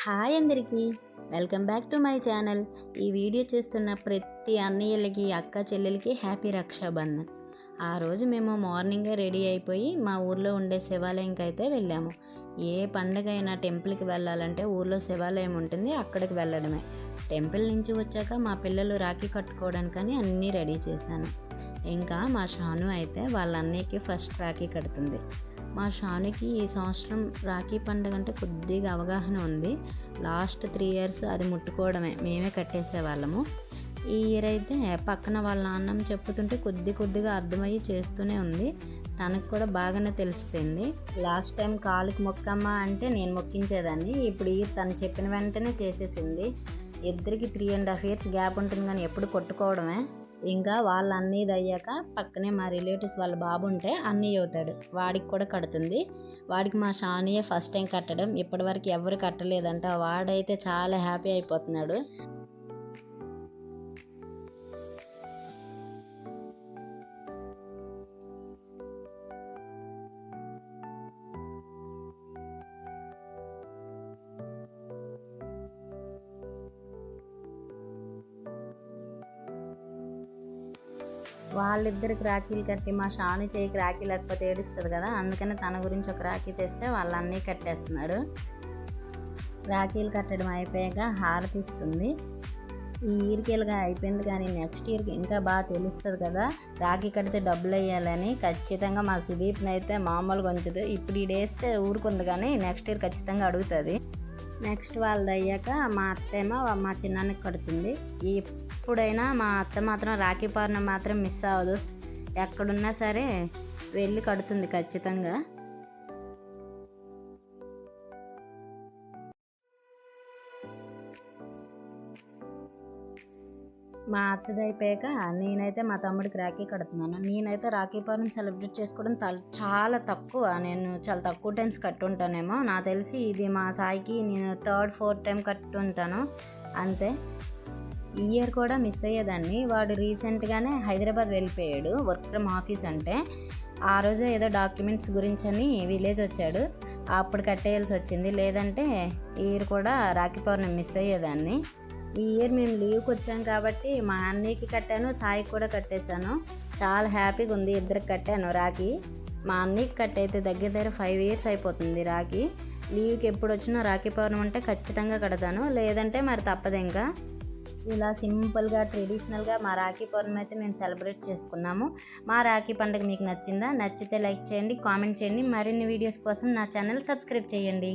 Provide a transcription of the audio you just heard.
Hi అందరికీ, welcome back to my channel. ఈ video చేస్తున్న ప్రతి అన్నయ్యలకి అక్క చెల్లెలకి హ్యాపీ రక్షాబంధన్. ఆ రోజు మేము మార్నింగే రెడీ అయిపోయి మా ఊర్లో ఉండే శివాలయంకి అయితే వెళ్ళాము. ఏ పండగ అయినా టెంపుల్కి వెళ్ళాలంటే ఊర్లో శివాలయం ఉంటుంది, అక్కడికి వెళ్ళడమే. టెంపుల్ నుంచి వచ్చాక మా పిల్లలు రాఖీ కట్టుకోవడానికని అన్నీ రెడీ చేశాను. ఇంకా మా షాను అయితే వాళ్ళ అన్నయ్యకి ఫస్ట్ రాఖీ కడుతుంది. మా షానుకి ఈ సంవత్సరం రాఖీ పండుగ అంటే కొద్దిగా అవగాహన ఉంది. లాస్ట్ 3 years అది ముట్టుకోవడమే, మేమే కట్టేసేవాళ్ళము. ఈ ఇయర్ అయితే పక్కన వాళ్ళ నాన్నమ్మ చెప్పుతుంటే కొద్దిగా అర్థమయ్యి చేస్తూనే ఉంది. తనకు కూడా బాగానే తెలిసిపోయింది. లాస్ట్ టైం కాలుకి మొక్కమ్మ అంటే నేను మొక్కించేదాన్ని, ఇప్పుడు ఈ తను చెప్పిన వెంటనే చేసేసింది. ఇద్దరికి 3.5 years గ్యాప్ ఉంటుంది, కానీ ఎప్పుడు కొట్టుకోవడమే. ఇంకా వాళ్ళ అన్నయ్యది అయ్యాక పక్కనే మా రిలేటివ్స్ వాళ్ళ బాబు ఉంటే అన్నయ్య అవుతాడు, వాడికి కూడా కడుతుంది. వాడికి మా షానియే ఫస్ట్ టైం కట్టడం, ఇప్పటివరకు ఎవరు కట్టలేదంట. వాడైతే చాలా హ్యాపీ అయిపోతున్నాడు. వాళ్ళిద్దరికి రాఖీలు కట్టి మా షాను చేయికి రాఖీ లేకపోతే ఏడుస్తుంది కదా, అందుకని తన గురించి ఒక రాఖీ తెస్తే వాళ్ళ అన్నీ కట్టేస్తున్నాడు. రాఖీలు కట్టడం అయిపోయాక హారతి ఇస్తుంది. ఈ ఇయర్కి ఇలాగా అయిపోయింది, కానీ నెక్స్ట్ ఇయర్కి ఇంకా బాగా తెలుస్తుంది కదా. రాఖీ కడితే డబ్బులు వేయాలని ఖచ్చితంగా మా సుదీప్ని అయితే మామూలుగా ఉంచదు. ఇప్పుడు ఈడేస్తే ఊరుకుంది, కానీ నెక్స్ట్ ఇయర్ ఖచ్చితంగా అడుగుతుంది. నెక్స్ట్ వాళ్ళది అయ్యాక మా అత్తేమో మా చిన్నానికి కడుతుంది. ఎప్పుడైనా మా అత్త మాత్రం రాఖీ పౌర్ణమి మాత్రం మిస్ అవ్వదు, ఎక్కడున్నా సరే వెళ్ళి కడుతుంది ఖచ్చితంగా. మా అత్తది అయిపోయాక నేనైతే మా తమ్ముడికి రాఖీ కడుతున్నాను. నేనైతే రాఖీ పౌర్ణమి సెలబ్రేట్ చేసుకోవడం చాలా తక్కువ, నేను చాలా తక్కువ టైమ్స్ కట్టుంటానేమో. నాకు తెలిసి ఇది మా సాయికి నేను 3rd 4th టైం కట్టుంటాను అంతే. ఈ ఇయర్ కూడా మిస్ అయ్యేదాన్ని. వాడు రీసెంట్గానే హైదరాబాద్ వెళ్ళిపోయాడు, వర్క్ ఫ్రమ్ ఆఫీస్ అంటే. ఆ రోజు ఏదో డాక్యుమెంట్స్ గురించి అని విలేజ్ వచ్చాడు, అప్పుడు కట్టేయాల్సి వచ్చింది. లేదంటే ఈ ఇయర్ కూడా రాఖీ పౌర్ణమి మిస్ అయ్యేదాన్ని. ఈ ఇయర్ మేము లీవ్కి వచ్చాం కాబట్టి మా అన్నయ్యకి కట్టాను, సాయికి కూడా కట్టేశాను. చాలా హ్యాపీగా ఉంది, ఇద్దరికి కట్టాను రాఖీ. మా అన్నయ్యకి కట్టయితే దగ్గర 5 years అయిపోతుంది రాఖీ. లీవ్కి ఎప్పుడు వచ్చినా రాఖీ పౌర్ణమి అంటే ఖచ్చితంగా కడతాను, లేదంటే మరి తప్పదు. ఇంకా ఇలా సింపుల్గా ట్రెడిషనల్గా మా రాఖీ పౌర్ణమి అయితే మేము సెలబ్రేట్ చేసుకున్నాము. మా రాఖీ పండుగ మీకు నచ్చిందా? నచ్చితే లైక్ చేయండి, కామెంట్ చేయండి. మరిన్ని వీడియోస్ కోసం నా ఛానల్ సబ్స్క్రైబ్ చేయండి.